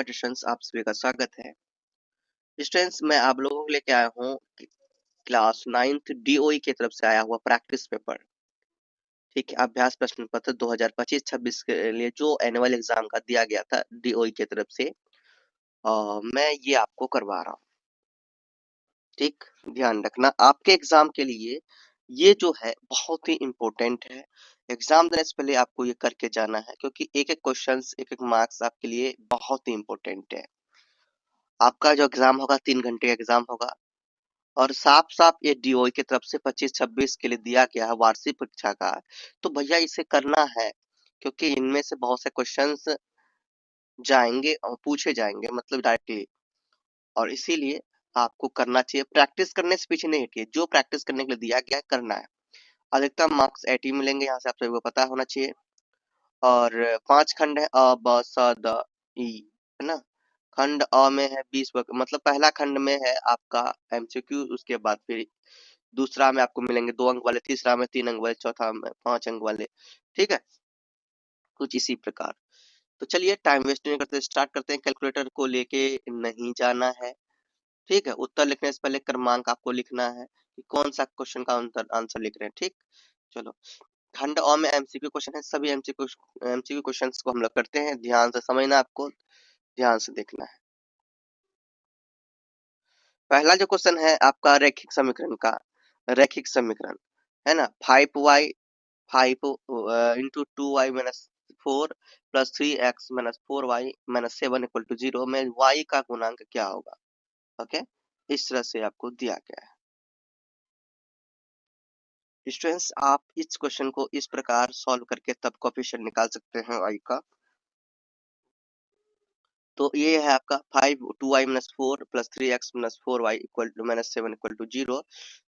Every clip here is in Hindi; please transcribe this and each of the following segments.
नमस्कार स्टूडेंट्स, आप सभी का स्वागत है। स्टूडेंट्स, मैं आप लोगों को लेके आया हूँ क्लास 9th डीओई की तरफ से आया हुआ प्रैक्टिस पेपर। ठीक है, अभ्यास प्रश्न पत्र 2025-26 के लिए जो एनुअल एग्जाम का दिया गया था डीओई की तरफ से, मैं ये आपको करवा रहा हूँ। ठीक, ध्यान रखना आपके एग्जाम के लिए ये जो है बहुत ही इम्पोर्टेंट है। एग्जाम देने से पहले आपको ये करके जाना है, क्योंकि एक एक क्वेश्चन, एक एक मार्क्स आपके लिए बहुत ही इम्पोर्टेंट है। आपका जो एग्जाम होगा 3 घंटे का एग्जाम होगा, और साफ साफ ये डीओई की तरफ से 25-26 के लिए दिया गया है वार्षिक परीक्षा का। तो भैया इसे करना है, क्योंकि इनमें से बहुत से क्वेश्चंस जाएंगे और पूछे जाएंगे, मतलब डायरेक्टली, और इसीलिए आपको करना चाहिए। प्रैक्टिस करने से पीछे नहीं हटिए, जो प्रैक्टिस करने के लिए दिया गया है करना है। अधिकतम मार्क्स 80 मिलेंगे, यहाँ से आप सभी को पता होना चाहिए। और 5 खंड है, अ ब स द ई, है ना। खंड अ में है 20, मतलब पहला खंड में है आपका एमसीक्यू, उसके बाद फिर दूसरा में आपको मिलेंगे 2 अंक वाले, तीसरा में 3 अंक वाले, चौथा में 5 अंक वाले। ठीक है, कुछ इसी प्रकार। तो चलिए टाइम वेस्ट नहीं करते, स्टार्ट करते हैं। कैलकुलेटर को लेके नहीं जाना है। ठीक है, उत्तर लिखने से पहले क्रमांक आपको लिखना है कि कौन सा क्वेश्चन का आंसर लिख रहे हैं। ठीक, चलो। खंड अ में एमसीक्यू क्वेश्चन है, सभी एमसीक्यू क्वेश्चंस को हम लोग करते हैं। ध्यान से समझना, आपको ध्यान से देखना है। पहला जो क्वेश्चन है आपका रैखिक समीकरण का, रैखिक समीकरण है ना। 5y 5 into 2y minus 4 plus 3x minus 4y minus 7 equal to 0 में y का गुणांक क्या होगा। ओके, इस तरह से आपको दिया गया है। स्टूडेंट्स, आप इस क्वेश्चन को इस प्रकार सॉल्व करके तब कोएफिशिएंट निकाल सकते हैं y का। तो ये है आपका 5 2y minus 4 plus 3x minus 4y equal to minus 7 equal to 0।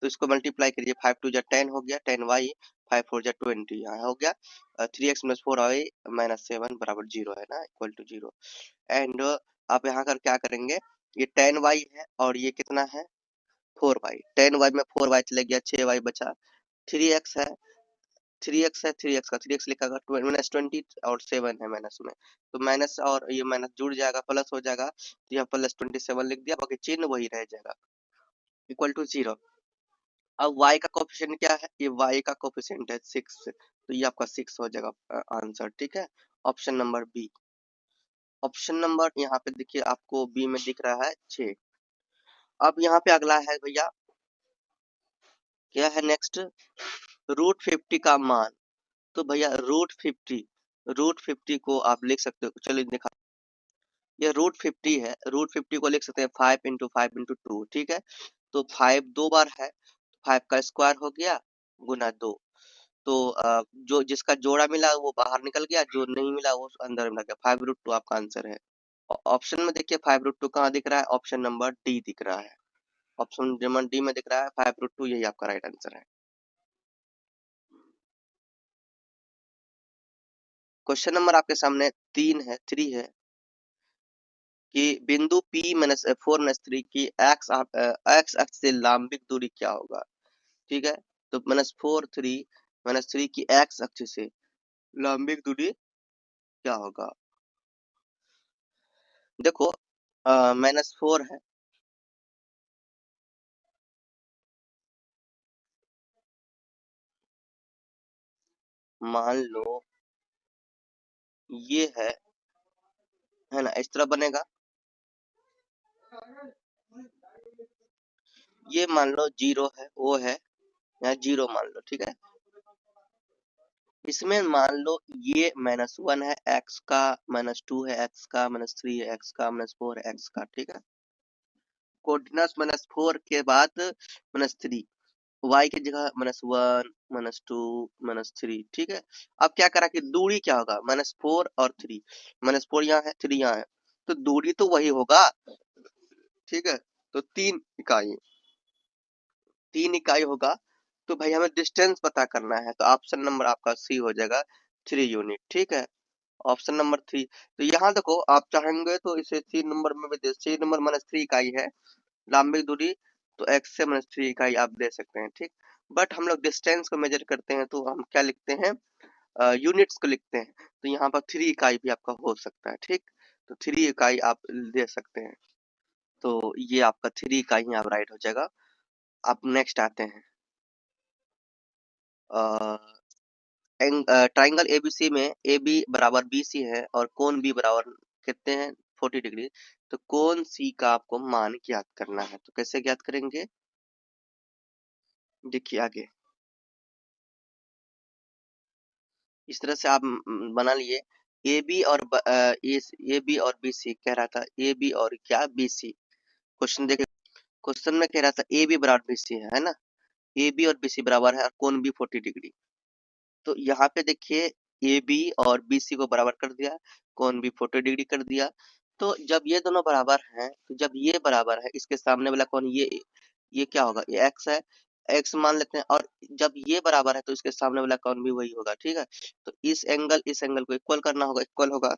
तो इसको मल्टीप्लाई करिए, 5 2 जा 10 हो गया, 10y, 5 4 जा 20 यहाँ हो गया, 3x माइनस 4y माइनस 7 बराबर 0 है ना, इक्वल टू 0। एंड आप यहाँ कर क्या करेंगे, ये 10y है और ये कितना है 4y। 10y में 4y चले गया, 6y बचा। 3x है, 3x है, 3x का 3x लिखा माइनस 20 और 7 है माइनस में, तो माइनस और ये माइनस जुड़ जाएगा, प्लस हो जाएगा, तो यहाँ प्लस 27 लिख दिया, बाकी चिन्ह वही रह जाएगा, इक्वल टू 0। अब y का कोफिशिएंट क्या है, ये y का कोफिशिएंट है 6, तो ये आपका 6 हो जाएगा आंसर। ठीक है, option number B. Option number यहाँ पे देखिए आपको बी में दिख रहा है 6। अब यहाँ पे अगला है भैया, क्या है नेक्स्ट, √50 का मान। तो भैया √50 को आप लिख सकते हो, चलिए दिखा। ये √50 है, √50 को लिख सकते हैं 5 इंटू 5 इंटू 2। ठीक है, तो 5 2 बार है, 5 का स्क्वायर हो गया गुना 2। तो जो जिसका जोड़ा मिला वो बाहर निकल गया, जो नहीं मिला वो अंदर मिला गया। 5√2 आपका आंसर है। ऑप्शन में देखिए 5√2 कहाँ दिख रहा है, ऑप्शन नंबर डी दिख रहा है। ऑप्शन नंबर डी में दिख रहा है 5√2, यही आपका राइट आंसर है। क्वेश्चन नंबर आपके सामने 3 है कि बिंदु P माइनस 4 माइनस 3 की एक्स अक्ष से लंबित दूरी क्या होगा। ठीक है, तो -4 3 की एक्स अक्ष से लंबित दूरी क्या होगा। देखो -4 है, मान लो ये है ना, इस तरह बनेगा। ये मान लो 0 है, वो है यहाँ 0 मान लो। ठीक है, इसमें मान लो ये -1 है एक्स का, -2 है एक्स का, -3 है एक्स का, -4 है एक्स का। ठीक है, कोऑर्डिनेट्स -4 के बाद -3, y की जगह -1 -2 -3। ठीक है, अब क्या करा कि दूरी क्या होगा, -4 और 3, -4 यहाँ है, 3 यहाँ है, तो दूरी तो वही होगा। ठीक है, तो 3 इकाई होगा। तो भाई हमें डिस्टेंस पता करना है, तो ऑप्शन नंबर आपका सी हो जाएगा 3 यूनिट। ठीक है, ऑप्शन नंबर 3। तो यहाँ देखो आप चाहेंगे तो इसे सी नंबर में भी दे, सी नंबर -3 इकाई है लंबित दूरी, तो x से -3 इकाई आप दे सकते हैं। ठीक, बट हम लोग डिस्टेंस को मेजर करते हैं तो हम क्या लिखते हैं, यूनिट्स को लिखते हैं, तो यहाँ पर 3 इकाई भी आपका हो सकता है। ठीक, तो 3 इकाई आप दे सकते हैं। तो ये आपका 3 इकाई ही आप राइट हो जाएगा। अब नेक्स्ट आते हैं। ट्राइंगल एबीसी में ए बी बराबर बी सी है और कोण बी बराबर कितने हैं 40 डिग्री। तो कोण सी का आपको मान ज्ञात करना है। तो कैसे ज्ञात करेंगे, देखिए आगे इस तरह से आप बना लिए। ए बी और ए बी और बी सी कह रहा था, ए बी और क्या बी सी। क्वेश्चन देखिए, क्वेश्चन में कह रहा था ए बी बराबर बी सी है ना, ए बी और बी सी बराबर है और कोण बी 40 डिग्री। तो यहाँ पे देखिए ए बी और बी सी को बराबर कर दिया, कोण भी 40 डिग्री कर दिया। तो जब ये दोनों बराबर हैं, तो जब ये बराबर है, इसके सामने वाला कोण ये क्या होगा, ये एक्स है, एक्स मान लेते हैं। और जब ये बराबर है तो इसके सामने वाला कोण भी वही होगा, ठीक है। तो इस एंगल को इक्वल करना होगा, इक्वल होगा।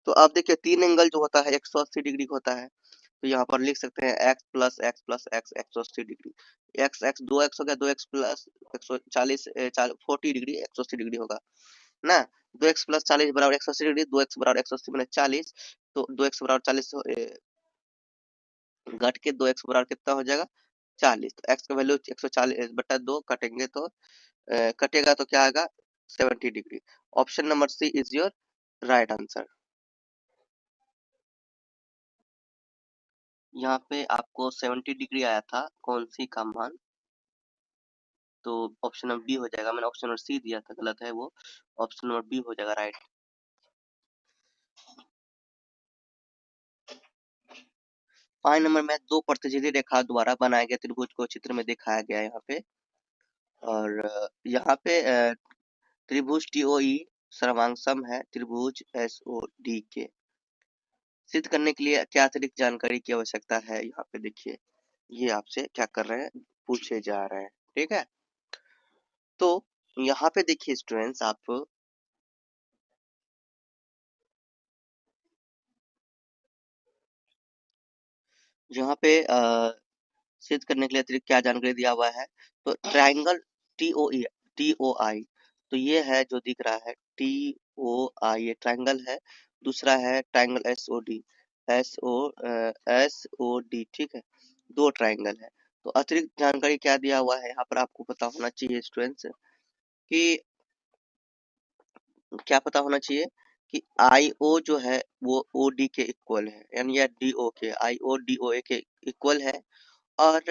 तो अब देखिए 3 एंगल जो होता है 180 डिग्री का होता है। तो यहाँ पर लिख सकते हैं x plus x plus x 180 degree. X x 2x हो गया, 2x प्लस 140 40 डिग्री 180 डिग्री होगा ना। 2x प्लस 40 बराबर 180 डिग्री, 2x बराबर 180 मैंने 40। तो 2x बराबर 40 घट के 2x बराबर कितना हो जाएगा 40। तो x का वैल्यू 140 बटा 2 कटेंगे तो कटेगा तो क्या आएगा 70 degree. Option number C is your right answer. यहाँ पे आपको 70 डिग्री आया था कौन सी का मान, तो ऑप्शन नंबर बी हो जाएगा। मैंने ऑप्शन नंबर सी दिया था, गलत है वो, ऑप्शन नंबर बी हो जाएगा राइट। 5 नंबर में दो प्रतिच्छेदी रेखा द्वारा बनाए गए त्रिभुज को चित्र में दिखाया गया है यहाँ पे। और यहाँ पे त्रिभुज टीओई सर्वांगसम है त्रिभुज एसओडी के। सिद्ध करने के लिए क्या अतिरिक्त जानकारी की आवश्यकता है, यहाँ पे देखिए ये आपसे क्या कर रहे हैं, पूछे जा रहे हैं, ठीक है। तो यहाँ पे देखिए स्टूडेंट्स, आप यहाँ पे सिद्ध करने के लिए अतिरिक्त क्या जानकारी दिया हुआ है। तो ट्राइंगल टीओआई, तो ये है जो दिख रहा है टीओआई, ये ट्राइंगल है। दूसरा है ट्राइंगल एसओडी, एसओडी, ठीक है। दो ट्राइंगल है। तो अतिरिक्त जानकारी क्या दिया हुआ है यहाँ पर आपको पता होना चाहिए स्टूडेंट्स, कि क्या पता होना चाहिए कि आई ओ जो है वो ओ डी के इक्वल है, यानी यह डी ओ के आई ओ डी ओ ए के इक्वल है। और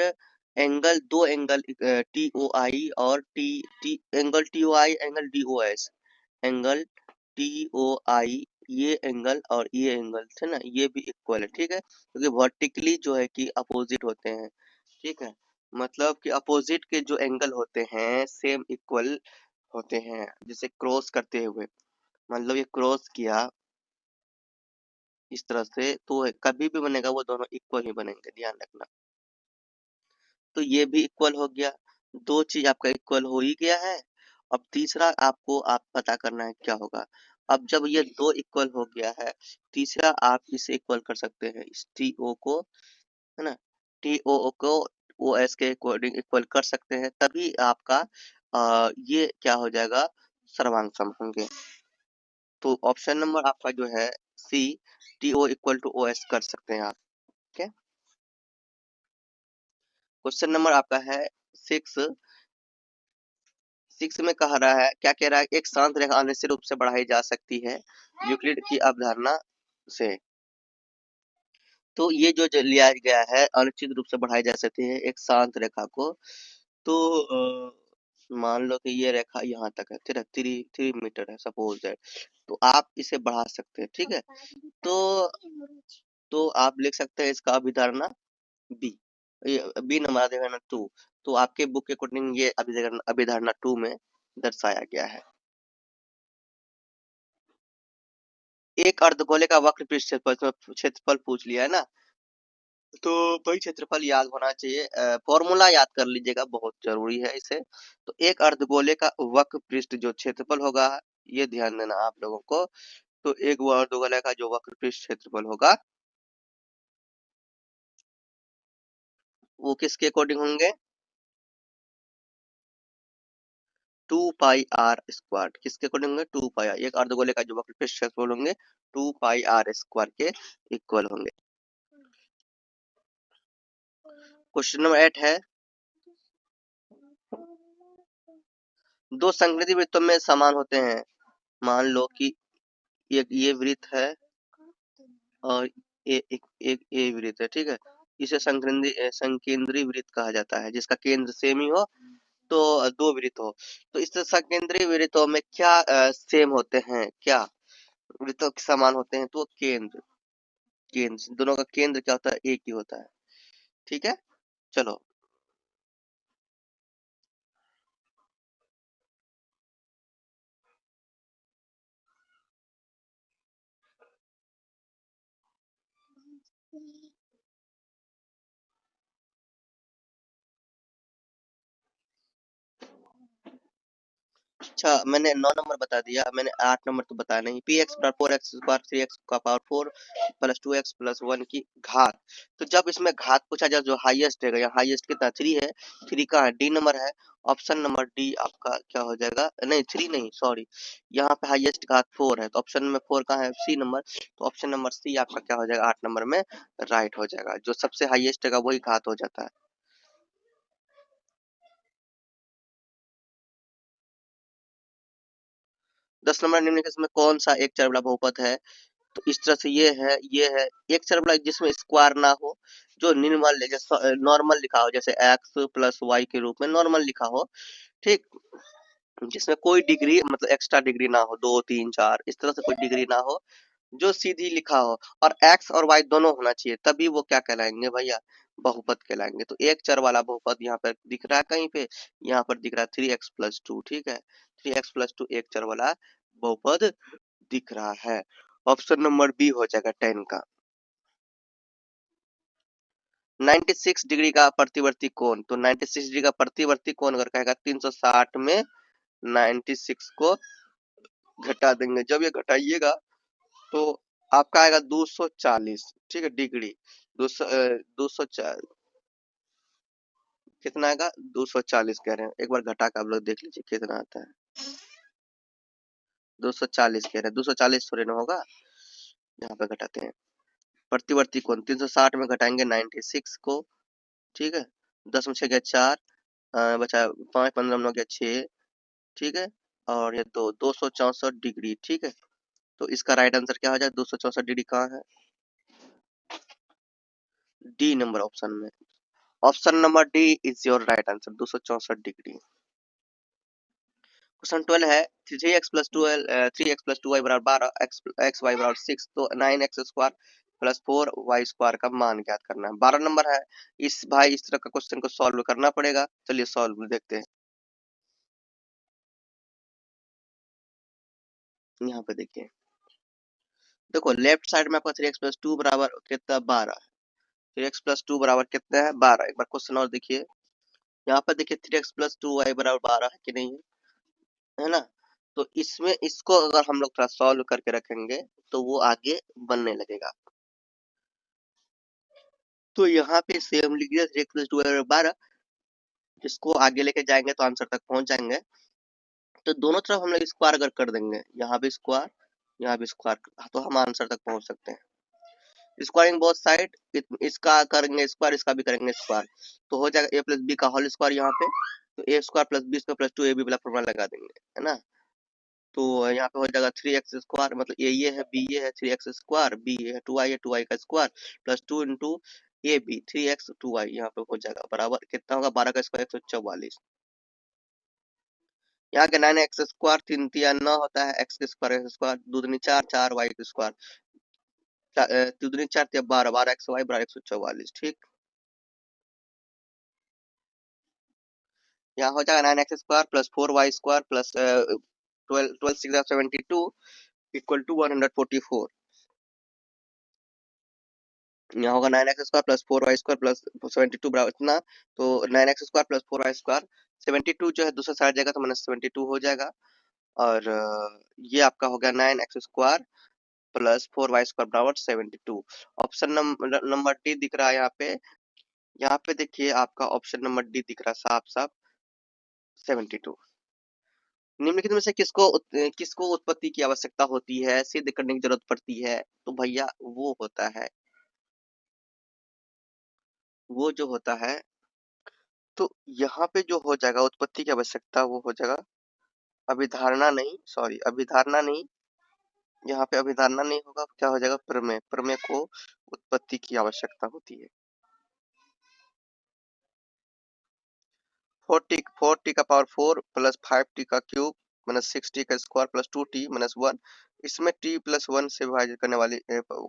एंगल दो एंगल टी ओ आई और T T angle T O I angle D O S, angle T O I ये एंगल और ये एंगल थे ना, ये भी इक्वल है, ठीक है। क्योंकि वर्टिकली जो है कि अपोजिट होते हैं, ठीक है। मतलब कि अपोजिट के जो एंगल होते हैं सेम इक्वल होते हैं, जैसे क्रॉस करते हुए, मतलब ये क्रॉस किया इस तरह से तो कभी भी बनेगा वो दोनों इक्वल ही बनेंगे, ध्यान रखना। तो ये भी इक्वल हो गया, दो चीज आपका इक्वल हो ही गया है। अब तीसरा आपको आप पता करना है क्या होगा। अब जब ये दो इक्वल हो गया है, तीसरा आप इसे इक्वल कर सकते हैं इस टी ओ को, है ना, टी ओ को ओ एस के अकॉर्डिंग इक्वल कर सकते हैं, तभी आपका ये क्या हो जाएगा सर्वांग होंगे। तो ऑप्शन नंबर आपका जो है C, T O equal to O S कर सकते हैं आप, ठीक है। क्वेश्चन नंबर आपका है 6। 6 में कह रहा है, क्या कह रहा है, एक शांत रेखा अनिश्चित रूप से बढ़ाई जा सकती है यूक्लिड की अवधारणा से। तो ये जो लिया गया है अनिश्चित रूप से बढ़ाई जा सकती है एक शांत रेखा को। तो मान लो कि ये रेखा यहाँ तक है, 3 मीटर है सपोज दैट। तो आप इसे बढ़ा सकते हैं, ठीक है। तो आप लिख सकते हैं इसका अभिधारणा बी, बी नंबर अभिधारणा 2। तो आपके बुक के अकॉर्डिंग ये अभिधारणा 2 में दर्शाया गया है। एक अर्धगोले का वक्र पृष्ठ क्षेत्रफल पूछ लिया है ना, तो भाई क्षेत्रफल याद होना चाहिए, फॉर्मूला याद कर लीजिएगा, बहुत जरूरी है इसे। तो एक अर्धगोले का वक्र पृष्ठ जो क्षेत्रफल होगा, ये ध्यान देना आप लोगों को। तो एक वो अर्धगोले का जो वक्र पृष्ठ क्षेत्रफल होगा वो किसके अकॉर्डिंग होंगे, 2πr²। किसके अकॉर्डिंग होंगे? 2πr। एक अर्धगोले का जो वक्रफल क्षेत्रफल होंगे 2πr² के इक्वल होंगे। क्वेश्चन नंबर 8 है, दो संकेंद्रित वृत्तों में समान होते हैं। मान लो कि एक ये वृत्त है और एक ये वृत्त है, ठीक है। इसे संकेंद्रीय वृत्त कहा जाता है, जिसका केंद्र सेम ही हो तो दो वृत्त हो। तो इस संकेंद्रीय वृत्तों में क्या सेम होते हैं? क्या वृत्तों के समान होते हैं? तो केंद्र, केंद्र दोनों का केंद्र क्या होता है? एक ही होता है, ठीक है। चलो, अच्छा मैंने 9 नंबर बता दिया, मैंने 8 नंबर तो बताया नहीं। पी एक्स बराबर 4x² 3x का पावर 4 प्लस 2x प्लस 1 की घात। तो जब इसमें घात पूछा जाए जो हाईएस्ट है, यहाँ हाईएस्ट कितना 3 है, 3 का डी नंबर है। ऑप्शन नंबर डी आपका क्या हो जाएगा? नहीं 3 नहीं, सॉरी, यहाँ पे हाईएस्ट घात 4 है, तो ऑप्शन में 4 का है सी नंबर। तो ऑप्शन नंबर सी आपका क्या हो जाएगा? 8 नंबर में राइट हो जाएगा। जो सबसे हाईएस्ट है वही घात हो जाता है। 10 नंबर निम्नलिखित में कौन सा एक चरबला बहुपद है? तो इस तरह से ये है एक चरबला जिसमें स्क्वायर ना हो, जो निर्मल जैसे नॉर्मल लिखा हो, जैसे एक्स प्लस वाई के रूप में नॉर्मल लिखा हो, ठीक। जिसमें कोई डिग्री मतलब एक्स्ट्रा डिग्री ना हो, 2 3 4 इस तरह से कोई डिग्री ना हो, जो सीधी लिखा हो, और एक्स और वाई दोनों होना चाहिए, तभी वो क्या कहलाएंगे भैया? बहुपद कहलाएंगे। तो एक चर वाला बहुपद यहाँ पर दिख रहा है कहीं पे? यहाँ पर दिख रहा है 3x+2, ठीक है। 3x+2 एक चर वाला बहुपद दिख रहा है। ऑप्शन नंबर बी हो जाएगा 10 का। 96 डिग्री का प्रतिवर्ती कोण, तो 96 डिग्री का प्रतिवर्ती कोण अगर कहेगा 360 में 96 को घटा देंगे, जब ये घटाइएगा तो आपका आएगा 240, ठीक है, डिग्री। 240 कितना आएगा? 240 कह रहे हैं, एक बार घटा के आप लोग देख लीजिए कितना आता है। 240 कह रहे हैं, 240 थोड़ी ना होगा। यहाँ पे घटाते हैं, प्रतिवर्ती कोण 360 में घटाएंगे 96 को, ठीक है। 10 में 6 गया 4, बचा 5, 15 में हो गया 6, ठीक है। और ये 264 डिग्री, ठीक है। तो इसका राइट आंसर क्या हो जाए? 264 डिग्री कहाँ है? डी नंबर ऑप्शन में। Option number D is your right answer, 264 degree. Question 12 है, 3x+2y बराबर 12, xy बराबर 6, तो 9x² प्लस 4y² का मान ज्ञात करना है। 12 नंबर है। इस भाई इस तरह का क्वेश्चन को सॉल्व करना पड़ेगा। चलिए सॉल्व देखते हैं। यहाँ पे देखिए, देखो लेफ्ट साइड में आपका 3x+2 बराबर कितना? 12। 3x+2 बराबर कितना है? 12। एक बार क्वेश्चन और देखिए, यहाँ पर देखिए 3x+2y बराबर 12 है कि नहीं है ना? तो इसमें इसको अगर हम लोग थोड़ा सॉल्व करके रखेंगे तो वो आगे बनने लगेगा। तो यहाँ पे सेम लिख दिया 3x+2 बराबर 12। इसको आगे लेके जाएंगे तो आंसर तक पहुंच जाएंगे। तो दोनों तरफ हम लोग स्क्वायर अगर कर देंगे, यहाँ भी स्क्वायर, यहाँ भी स्क्वायर, तो हम आंसर तक पहुंच सकते हैं। स्क्वायरिंग बोथ साइड, इसका करेंगे स्क्वायर, इसका भी करेंगे स्क्वायर, तो हो जाएगा a प्लस बी का होल स्क्वायर यहाँ पे। तो a square plus B square plus 2ab वाला फॉर्मूला लगा देंगे, है ना। तो यहाँ पे हो जाएगा 3x² मतलब ये है, b ये है 3x², b ये है 2y है, 2y का square plus 2 into A B 3x 2y, यहाँ पे हो जाएगा बराबर कितना होगा? 12 का स्क्वायर 144। यहाँ के 9x², 3 3 9 होता है, x के स्क्वायर स्क्वायर, दूनी 4 4 y के स्क्वायर, दूनी 4 12 12 x y बराबर 144, ठीक। यहाँ हो जाएगा 9x² plus 4y² plus 12 12 6 72 equal to 144। यहाँ होगा 9x² प्लस 4y² प्लस 72 बराबर इतना, तो 9x² प्लस 4y², 72 जो है दूसरा साइड जाएगा तो -72 हो जाएगा। और ये आपका हो गया 9x² प्लस 4y² बराबर 72। ऑप्शन नंबर डी दिख रहा है यहाँ पे। यहाँ पे देखिए आपका ऑप्शन नंबर डी दिख रहा है साफ साफ 72। निम्नलिखित में से किसको उत्पत्ति की आवश्यकता होती है, सिद्ध करने की जरूरत पड़ती है? तो भैया वो जो होता है, तो यहाँ पे जो हो जाएगा उत्पत्ति की आवश्यकता, वो हो जाएगा अभिधारणा नहीं, यहाँ पे अभिधारणा नहीं होगा, क्या हो जाएगा? प्रमेय। प्रमेय को उत्पत्ति की आवश्यकता होती है। 4t का पावर 4 प्लस 5t का क्यूब माइनस 6t का स्क्वायर प्लस 2t माइनस 1, इसमें t प्लस 1 से विभाजित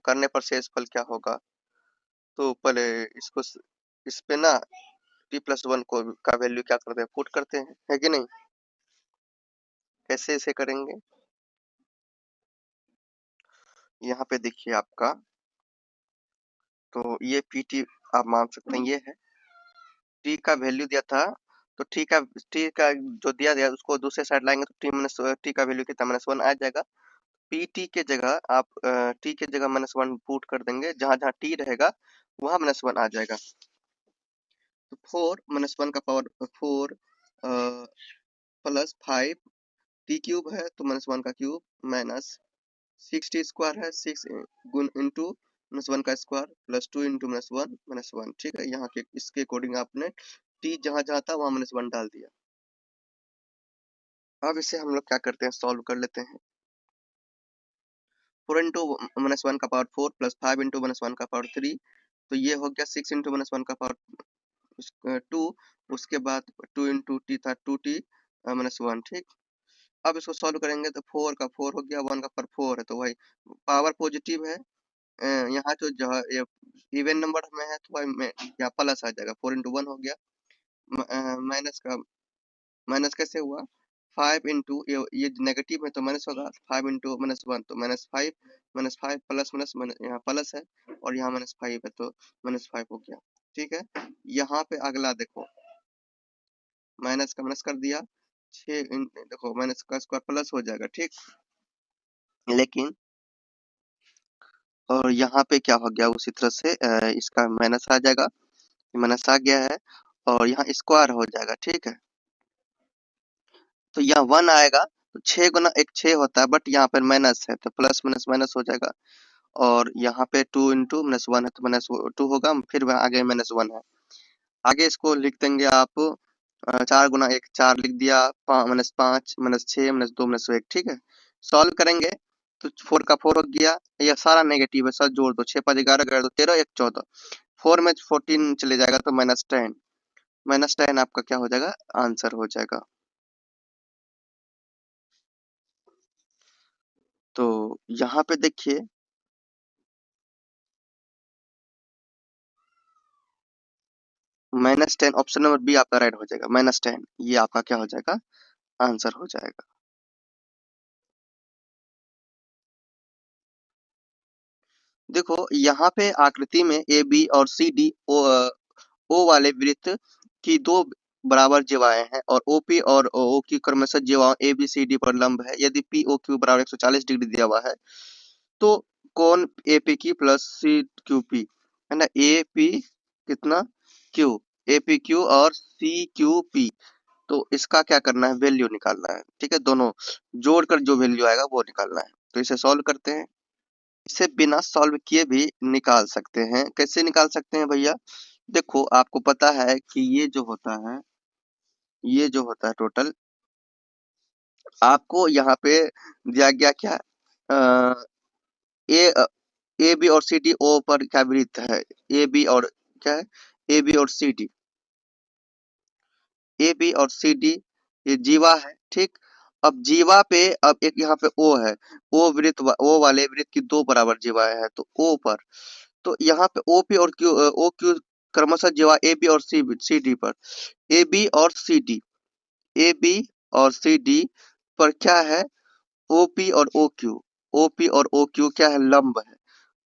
करने पर शेष फल क्या होगा? तो पहले इस पे ना t प्लस 1 को का वैल्यू क्या करते हैं, पुट करते हैं, है कि नहीं? कैसे इसे करेंगे? यहाँ पे देखिए आपका, तो ये pt आप मान सकते हैं, ये है t का वैल्यू दिया था, तो t का जो दिया गया उसको दूसरे साइड लाएंगे तो t का वैल्यू कितना -1 आ जाएगा। pt के जगह आप t के जगह -1 पुट कर देंगे, जहां जहां t रहेगा वहां -1 आ जाएगा। तो 4 -1 का पावर 4 प्लस 5 t क्यूब है तो -1 का क्यूब माइनस 6t स्क्वायर है, 6 गुण इंटू -1 का स्क्वायर प्लस 2 इंटू -1 ठीक है। यहाँ के इसके अकॉर्डिंग आपने t जहां जहां था वहां -1 डाल दिया। अब इसे हम लोग क्या करते हैं, सॉल्व कर लेते हैं। 4 इंटू -1 का पावर 4 प्लस 5 इंटू -1 का पावर 3, तो ये हो गया 6 इंटू -1 का पावर 2, उसके बाद 2 इंटू टी था 2t -1, ठीक। अब इसको सॉल्व करेंगे तो 4 का 4 हो गया, 1 का पावर 4 है, तो भाई पावर पॉजिटिव है। यहाँ तो जो है ये इवन नंबर में है तो भाई यहाँ प्लस आ जाएगा, 4 इंटू 1 हो गया। माइनस कैसे हुआ? 5 इंटू ये नेगेटिव है तो माइनस होगा, 5 इंटू -1 तो -5 प्लस माइनस यहाँ प्लस है और यहाँ -5 है तो -5 हो गया, ठीक है। यहाँ पे अगला देखो, माइनस का माइनस कर दिया, देखो माइनस का स्क्वायर प्लस हो जाएगा, ठीक। लेकिन और यहाँ पे क्या हो गया, उसी तरह से इसका माइनस आ जाएगा, माइनस आ गया है और यहाँ स्क्वायर हो जाएगा, ठीक है। तो यहाँ 1 आएगा तो 6 गुना 1 6 होता है, बट यहाँ पर माइनस है तो प्लस माइनस माइनस हो जाएगा। और यहाँ पे 2 इंटू -1 है तो -2 होगा, फिर वहाँ आगे -1 है। आगे इसको लिख देंगे आप 4 गुना 1 4 लिख दिया, -5 -6 -2 -1, ठीक है। सॉल्व करेंगे तो 4 का 4 हो गया, ये सारा नेगेटिव है, सब जोड़ दो, 6 5 11 11 2 13 1 14, 4 में 14 चले जाएगा तो -10 आपका क्या हो जाएगा, आंसर हो जाएगा। तो यहाँ पे देखिए -10, ऑप्शन नंबर बी आपका राइट हो जाएगा, -10 ये आपका क्या हो जाएगा, आंसर हो जाएगा। देखो यहाँ पे आकृति में ए बी और सी डी ओ वाले वृत्त की दो बराबर जीवाएं हैं और ओपी और ओ की क्रमशः जीवाओं ए बी सी डी पर लंब है। यदि पी ओ क्यू बराबर 140 डिग्री दिया हुआ है तो कोण A P Q plus C Q P है ना, ए पी कितना क्यू, ए पी क्यू और सी क्यू पी, तो इसका क्या करना है, वैल्यू निकालना है, ठीक है। दोनों जोड़कर जो वैल्यू आएगा वो निकालना है, तो इसे सॉल्व करते हैं। इसे बिना सॉल्व किए भी निकाल सकते हैं। कैसे निकाल सकते हैं भैया? देखो आपको पता है कि ये जो होता है टोटल, आपको यहाँ पे दिया गया क्या, ए ए बी और सी डी ओ पर क्या वृत्त है, ए बी और क्या है, ए बी और सी डी, ए बी और सी डी ये जीवा है, ठीक। अब जीवा पे अब एक यहाँ पे ओ है, ओ वाले वृत्त की दो बराबर जीवाएं है, तो ओ पर, तो यहाँ पे ओपी और ओ क्यू क्रमशः जीवा ए बी और सी डी पर, ए बी और सी डी, ए बी और सी डी पर क्या है, ओपी और ओ क्यू, ओपी और ओ क्यू क्या है, लंब है।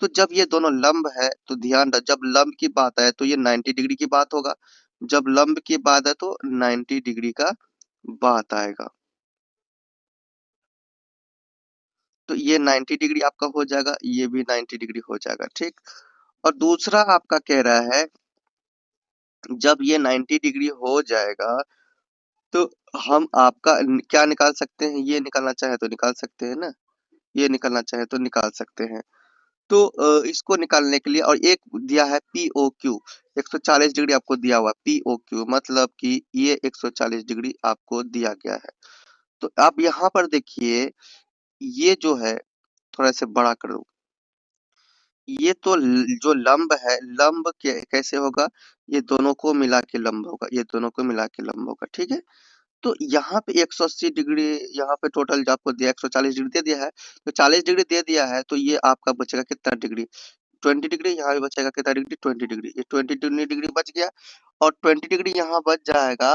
तो जब ये दोनों लंब है तो ध्यान रख, जब लंब की बात है तो ये 90 डिग्री की बात होगा, जब लंब की बात है तो 90 डिग्री का बात आएगा। तो ये 90 डिग्री आपका हो जाएगा, ये भी 90 डिग्री हो जाएगा, ठीक। और दूसरा आपका कह रहा है जब ये 90 डिग्री हो जाएगा तो हम आपका क्या निकाल सकते हैं, ये निकालना चाहे तो निकाल सकते हैं ना, ये निकालना चाहे तो निकाल सकते हैं। तो इसको निकालने के लिए और एक दिया है POQ 140 डिग्री आपको दिया हुआ POQ, मतलब कि ये 140 डिग्री आपको दिया गया है। तो आप यहाँ पर देखिए, ये जो है थोड़ा से बड़ा कर दो, ये तो जो लंब है, लंब कैसे होगा, ये दोनों को मिला के लंब होगा, ये दोनों को मिला के लंब होगा, ठीक है। तो यहाँ पे 180 डिग्री, यहाँ पे टोटल जो आपको दिया 140 डिग्री दे दिया है, तो 40 डिग्री दे दिया है, तो ये आपका बचेगा कितना डिग्री, 20 डिग्री। यहाँ भी बचेगा कितना डिग्री, 20 डिग्री। ये 20 डिग्री बच गया और 20 डिग्री यहाँ बच जाएगा,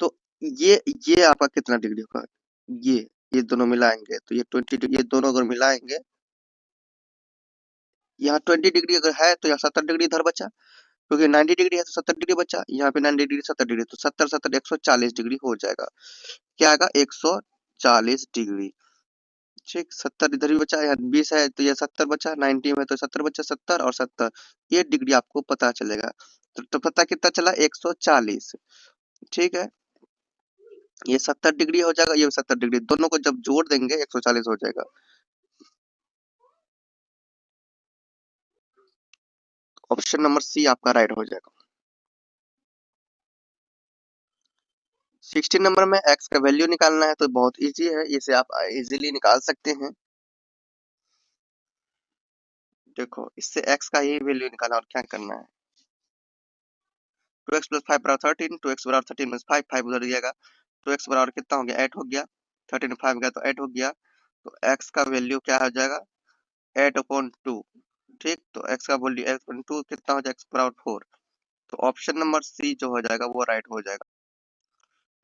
तो ये आपका कितना डिग्री होगा, ये दोनों मिलाएंगे तो ये 20 डिग्री, ये दोनों अगर मिलाएंगे, यहाँ 20 डिग्री अगर है तो यहाँ 70 डिग्री इधर बचा, क्योंकि 90 डिग्री है तो 70 डिग्री बचा, यहाँ पे 90 डिग्री 70 डिग्री, तो 70 70 140 डिग्री हो जाएगा। क्या आएगा, 140 डिग्री। ठीक, 70 इधर भी बचा, यहाँ 20 है तो ये 70 बचा, 90 में तो 70 बचा, 70 और 70, ये डिग्री आपको पता चलेगा। तो पता कितना चला, 140। ठीक है, ये 70 डिग्री हो जाएगा, ये 70 डिग्री, दोनों को जब जोड़ देंगे 140 हो जाएगा। ऑप्शन नंबर सी आपका राइट हो जाएगा। 16 नंबर में x का वैल्यू निकालना है, तो बहुत इजी है, इसे आप इजीली निकाल सकते हैं। देखो, इससे x का ही वैल्यू निकालना और क्या करना है, 2x + 5 = 13, 2x = 13 - 5, 5 उधर जाएगा, 2x बराबर कितना हो गया, 8 हो गया, 13 5 गया तो 8 हो गया, तो x का वैल्यू क्या हो जाएगा, 8/2। ठीक, तो x का वैल्यू 8/2 कितना हो जाएगा, x बराबर 4। तो ऑप्शन नंबर सी जो हो जाएगा वो राइट हो जाएगा।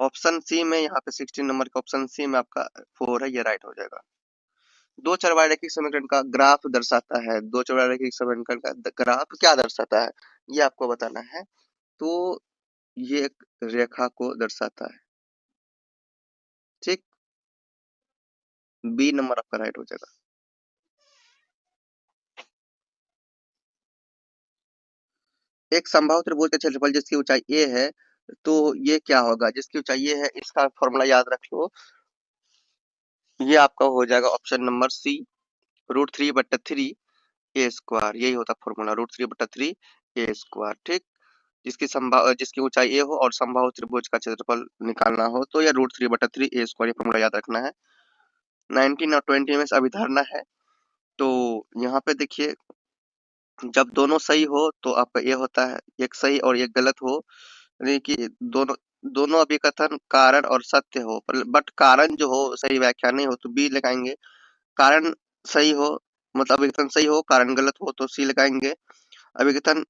ऑप्शन सी में यहाँ पे 16 नंबर के ऑप्शन सी में आपका 4 है, ये राइट हो जाएगा। दो चरवाहे रैखिक समीकरण का ग्राफ दर्शाता है, दो चरवाहे रैखिक समीकरण का ग्राफ क्या दर्शाता है, ये आपको बताना है। तो ये एक रेखा को दर्शाता है। ठीक, बी नंबर आपका राइट हो जाएगा। एक समबाहु त्रिभुज का क्षेत्रफल जिसकी ऊंचाई a है, तो ये क्या होगा, जिसकी ऊंचाई a है, इसका फॉर्मूला याद रख लो, ये आपका हो जाएगा option number C, √3/3 a square, यही होता फॉर्मूला, √3/3 a स्क्वायर। ठीक, जिसकी ऊंचाई a हो और समबाहु त्रिभुज का क्षेत्रफल निकालना हो तो यह √3/3 a स्क्वायर, ये फॉर्मूला याद रखना है। 19 और 20 में अभिधारणा है, तो यहाँ पे देखिए, जब दोनों सही हो तो आपका ये होता है, एक सही और एक गलत हो, यानी कि दोनों दोनों अभिकथन कारण और सत्य हो, बट कारण जो हो सही व्याख्या नहीं हो तो बी लगाएंगे, कारण सही हो मतलब अभिकथन सही हो, कारण गलत हो तो सी लगाएंगे, अभिकथन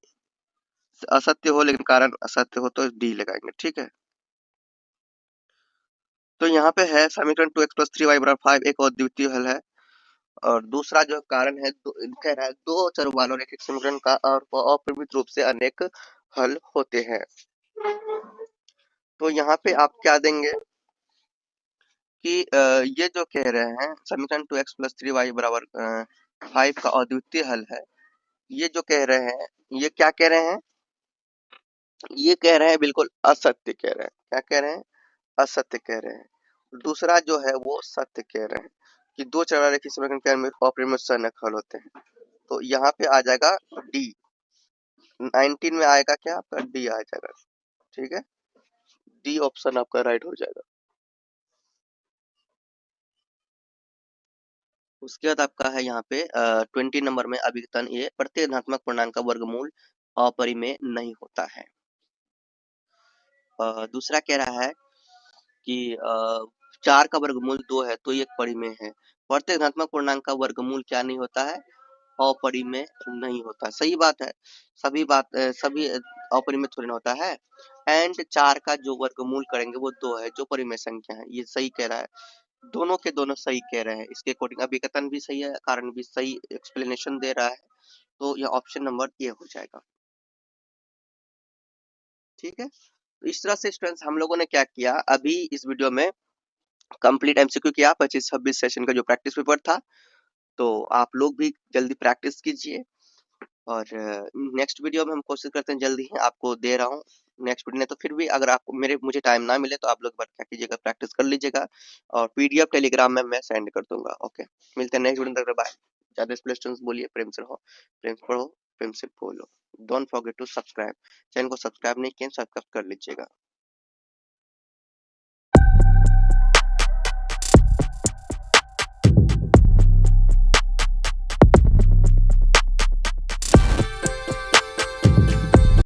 असत्य हो लेकिन कारण असत्य हो तो डी लगाएंगे। ठीक है, तो यहाँ पे है समीकरण 2x + 3y = 5 एक और द्वितीय हल है, और दूसरा जो कारण है, कह रहा है दो चरवालों रैखिक समीकरण का और अपरिमित रूप से अनेक हल होते हैं। तो यहाँ पे आप क्या देंगे कि ये जो कह रहे हैं समीकरण 2x + 3y = 5 का अद्वितीय हल है, ये जो कह रहे हैं, ये क्या कह रहे हैं, ये कह रहे हैं बिल्कुल असत्य कह रहे हैं। क्या कह रहे हैं, असत्य कह रहे हैं। दूसरा जो है वो सत्य कह रहे हैं कि दो चरवाहा रैखिक समीकरण के अपरिमित से अनेक हल होते हैं। तो यहाँ पे आ जाएगा डी, 19 में आएगा क्या आपका, डी आ जाएगा। ठीक है, डी ऑप्शन आपका राइट हो जाएगा। उसके बाद आपका है यहाँ पे 20 नंबर में अभिकथन ए, प्रत्येक धनात्मक पूर्णांक का वर्गमूल अपरिमेय नहीं होता है। दूसरा कह रहा है कि 4 का वर्गमूल 2 है तो ये परिमेय है। प्रत्येक धनात्मक पूर्णांक का वर्गमूल क्या नहीं होता है, अपरिमेय नहीं होता। सही बात है, सभी अपरिमेय थोड़ी ना होता है। एंड 4 का जो वर्गमूल करेंगे वो 2 है, जो परिमेय संख्या है, ये सही कह रहा है। दोनों के दोनों सही कह रहे हैं, इसके अकॉर्डिंग अभिकथन भी सही है, कारण भी सही एक्सप्लेनेशन दे रहा है, तो यह ऑप्शन नंबर ए हो जाएगा। ठीक है, तो इस तरह से स्टूडेंट्स हम लोगों ने क्या किया, अभी इस वीडियो में कंप्लीट एमसीक्यू किया 25-26 सेशन का जो प्रैक्टिस पेपर था, तो आप लोग भी जल्दी प्रैक्टिस कीजिए और नेक्स्ट वीडियो में हम कोशिश करते हैं जल्दी ही आपको दे रहा हूँ नेक्स्ट वीडियो। नहीं तो फिर भी अगर आपको मुझे टाइम ना मिले तो आप लोग एक बार क्या कीजिएगा, प्रैक्टिस कर लीजिएगा और पीडीएफ टेलीग्राम में मैं सेंड कर दूंगा। ओके, मिलते हैं नेक्स्ट वीडियो तक। बाय। ज्यादा स्प्लेस्टोन्स बोलिए, प्रेम से रहो, प्रेम से पढ़ो, प्रेम से बोलो। Don't forget to subscribe. Channel को सब्सक्राइब नहीं किए, सब्सक्राइब कर लीजिएगा।